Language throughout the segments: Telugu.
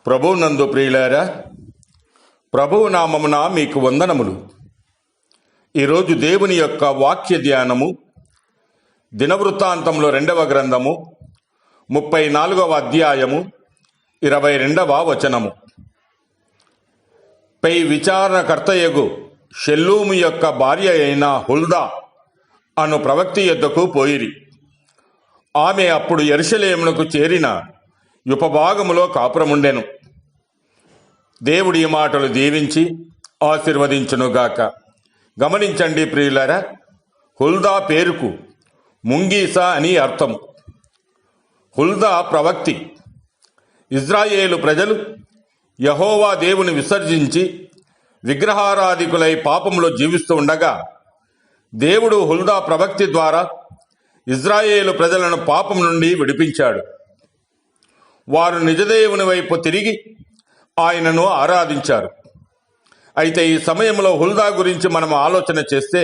ప్రభువునందు ప్రియులారా, ప్రభువు నామమున మీకు వందనములు. ఈరోజు దేవుని యొక్క వాక్య ధ్యానము దినవృత్తాంతంలో 2వ గ్రంథము 34వ అధ్యాయము 22వ వచనము. పై విచారణకర్తయగు షెల్లూము యొక్క భార్య అయిన హుల్దా అను ప్రవక్తి యొద్దకు పోయిరి. ఆమె అప్పుడు యెరూషలేమునకు చేరిన ఉపభాగములో కాపురముండెను. దేవుడి మాటలు దీవించి ఆశీర్వదించునుగాక. గమనించండి ప్రియులారా, హుల్దా పేరుకు ముంగీసా అని అర్థము. హుల్దా ప్రవక్తి. ఇజ్రాయేలు ప్రజలు యెహోవా దేవుని విసర్జించి విగ్రహారాధికులై పాపంలో జీవిస్తూ ఉండగా దేవుడు హుల్దా ప్రవక్తి ద్వారా ఇజ్రాయేలు ప్రజలను పాపం నుండి విడిపించాడు. వారు నిజదేవుని వైపు తిరిగి ఆయనను ఆరాధించారు. అయితే ఈ సమయంలో హుల్దా గురించి మనం ఆలోచన చేస్తే,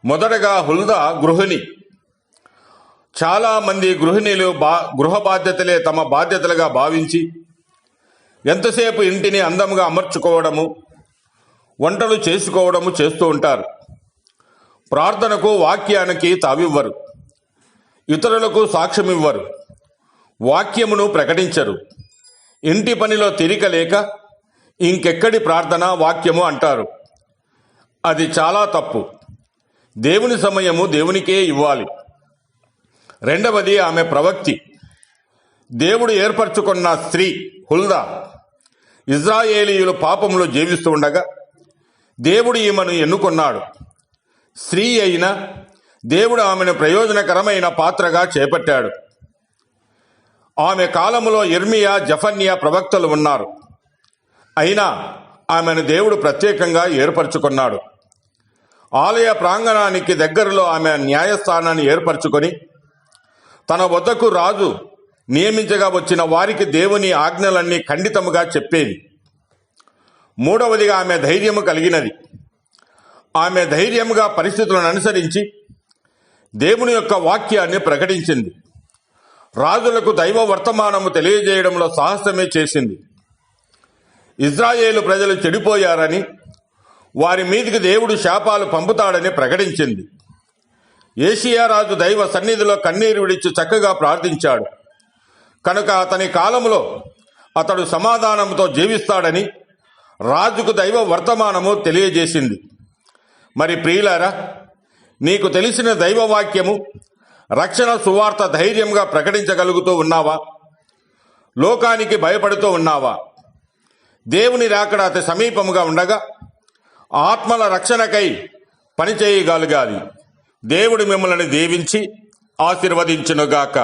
మొదటగా హుల్దా గృహిణి. చాలామంది గృహిణులు గృహ బాధ్యతలే తమ బాధ్యతలుగా భావించి ఎంతసేపు ఇంటిని అందంగా అమర్చుకోవడము, వంటలు చేసుకోవడము చేస్తూ ఉంటారు. ప్రార్థనకు వాక్యానికి తావివ్వరు, ఇతరులకు సాక్ష్యమివ్వరు, వాక్యమును ప్రకటించరు. ఇంటి పనిలో తీరిక లేక ఇంకెక్కడి ప్రార్థన వాక్యము అంటారు. అది చాలా తప్పు. దేవుని సమయము దేవునికే ఇవ్వాలి. రెండవది ఆమె ప్రవక్తి. దేవుడు ఏర్పరచుకున్న స్త్రీ హుల్దా. ఇజ్రాయేలీయులు పాపంలో జీవిస్తూ ఉండగా దేవుడు ఈమెను ఎన్నుకున్నాడు. స్త్రీ అయిన దేవుడు ఆమెను ప్రయోజనకరమైన పాత్రగా చేపట్టాడు. ఆమె కాలములో యిర్మీయా, జెఫన్యా ప్రవక్తలు ఉన్నారు. అయినా ఆమెను దేవుడు ప్రత్యేకంగా ఏర్పరచుకున్నాడు. ఆలయ ప్రాంగణానికి దగ్గరలో ఆమె న్యాయస్థానాన్ని ఏర్పరచుకొని తన వద్దకు రాజు నియమించగా వచ్చిన వారికి దేవుని ఆజ్ఞలన్నీ ఖండితముగా చెప్పేది. మూడవదిగా ఆమె ధైర్యము కలిగినది. ఆమె ధైర్యముగా పరిస్థితులను అనుసరించి దేవుని యొక్క వాక్యాన్ని ప్రకటించింది. రాజులకు దైవ వర్తమానము తెలియజేయడంలో సాహసమే చేసింది. ఇజ్రాయేలు ప్రజలు చెడిపోయారని, వారి మీదికి దేవుడు శాపాలు పంపుతాడని ప్రకటించింది. యోషియా రాజు దైవ సన్నిధిలో కన్నీరు విడిచి చక్కగా ప్రార్థించాడు కనుక అతని కాలంలో అతడు సమాధానంతో జీవిస్తాడని రాజుకు దైవ వర్తమానము తెలియజేసింది. మరి ప్రియులారా, నీకు తెలిసిన దైవవాక్యము, రక్షణ సువార్త ధైర్యంగా ప్రకటించగలుగుతూ ఉన్నావా? లోకానికి భయపడుతూ ఉన్నావా? దేవుని రాకడ అతి సమీపముగా ఉండగా ఆత్మల రక్షణకై పనిచేయగలగాలి. దేవుడు మిమ్మల్ని దీవించి ఆశీర్వదించునుగాక.